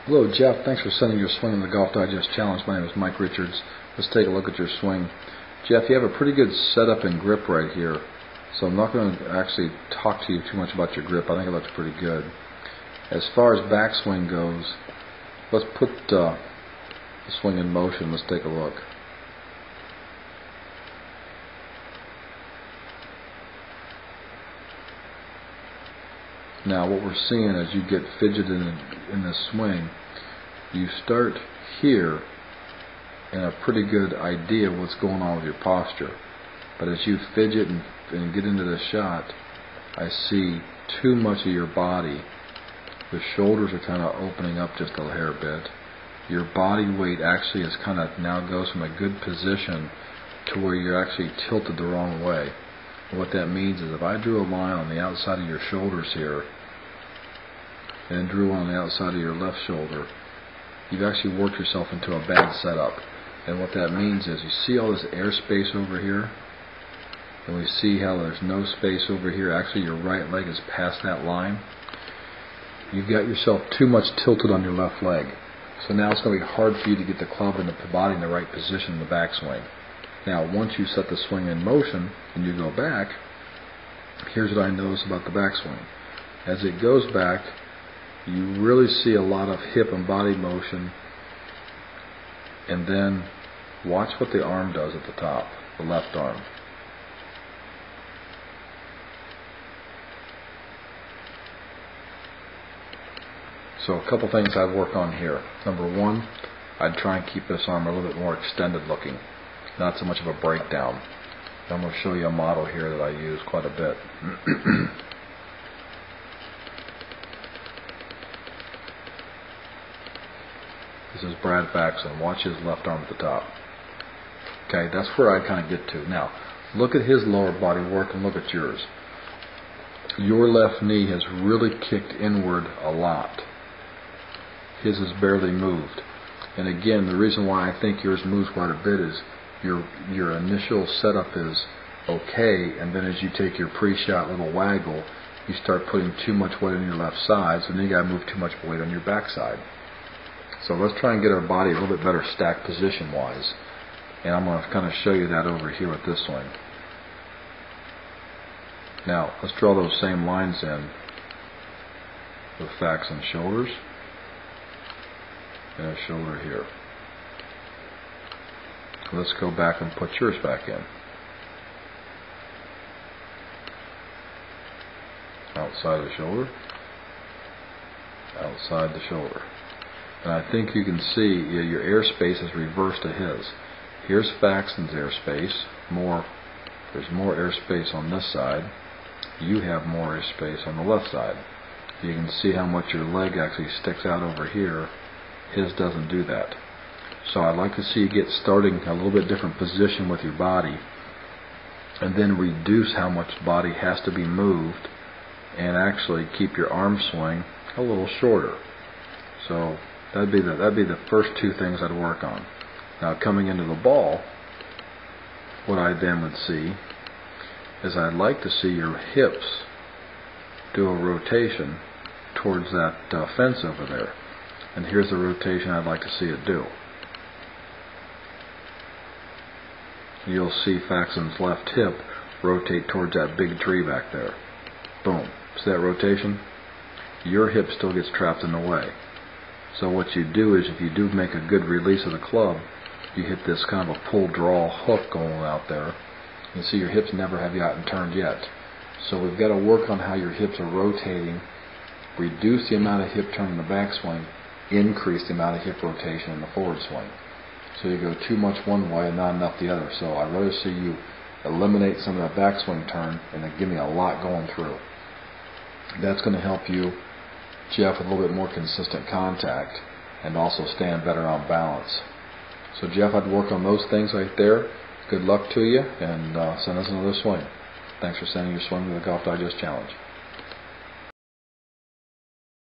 Hello, Jeff. Thanks for sending your swing in the Golf Digest Challenge. My name is Mike Richards. Let's take a look at your swing. Jeff, you have a pretty good setup and grip right here, so I'm not going to actually talk to you too much about your grip. I think it looks pretty good. As far as backswing goes, let's put the swing in motion. Let's take a look. Now what we're seeing as you get fidgeted in this swing, you start here and a pretty good idea of what's going on with your posture. But as you fidget and get into the shot, I see too much of your body. The shoulders are kind of opening up just a hair bit. Your body weight actually is kind of now goes from a good position to where you're actually tilted the wrong way. And what that means is if I drew a line on the outside of your shoulders here and drew one on the outside of your left shoulder, you've actually worked yourself into a bad setup. And what that means is you see all this airspace over here, and we see how there's no space over here. Actually your right leg is past that line. You've got yourself too much tilted on your left leg. So now it's going to be hard for you to get the club and the body in the right position in the backswing. Now once you set the swing in motion and you go back, here's what I notice about the backswing. As it goes back, you really see a lot of hip and body motion, and then watch what the arm does at the top, the left arm. So a couple things I'd work on here. Number one, I'd try and keep this arm a little bit more extended looking, not so much of a breakdown. I'm going to show you a model here that I use quite a bit. This is Brad Faxon. Watch his left arm at the top. Okay, that's where I kind of get to. Now, look at his lower body work and look at yours. Your left knee has really kicked inward a lot. His has barely moved. And again, the reason why I think yours moves quite a bit is your initial setup is okay, and then as you take your pre-shot little waggle, you start putting too much weight on your left side, so then you got to move too much weight on your back side. So let's try and get our body a little bit better stacked position-wise. And I'm going to kind of show you that over here with this swing. Now, let's draw those same lines in with Faxon's shoulders and a shoulder here. Let's go back and put yours back in. Outside the shoulder, outside the shoulder. And I think you can see your airspace is reversed to his. Here's Faxon's airspace. There's more airspace on this side. You have more airspace on the left side. You can see how much your leg actually sticks out over here. His doesn't do that. So I'd like to see you get starting a little bit different position with your body, and then reduce how much body has to be moved, and actually keep your arm swing a little shorter. So that'd be the first two things I'd work on. Now coming into the ball, what I then would see is I'd like to see your hips do a rotation towards that fence over there. And here's the rotation I'd like to see it do. You'll see Faxon's left hip rotate towards that big tree back there. Boom. See that rotation? Your hip still gets trapped in the way. So what you do is, if you do make a good release of the club, you hit this kind of a pull-draw hook going out there. You see your hips never have gotten turned yet. So we've got to work on how your hips are rotating, reduce the amount of hip turn in the backswing, increase the amount of hip rotation in the forward swing. So you go too much one way and not enough the other. So I'd rather see you eliminate some of that backswing turn and then give me a lot going through. That's going to help you, Jeff, with a little bit more consistent contact and also stand better on balance. So Jeff, I'd work on those things right there. Good luck to you, and send us another swing. Thanks for sending your swing to the Golf Digest Challenge.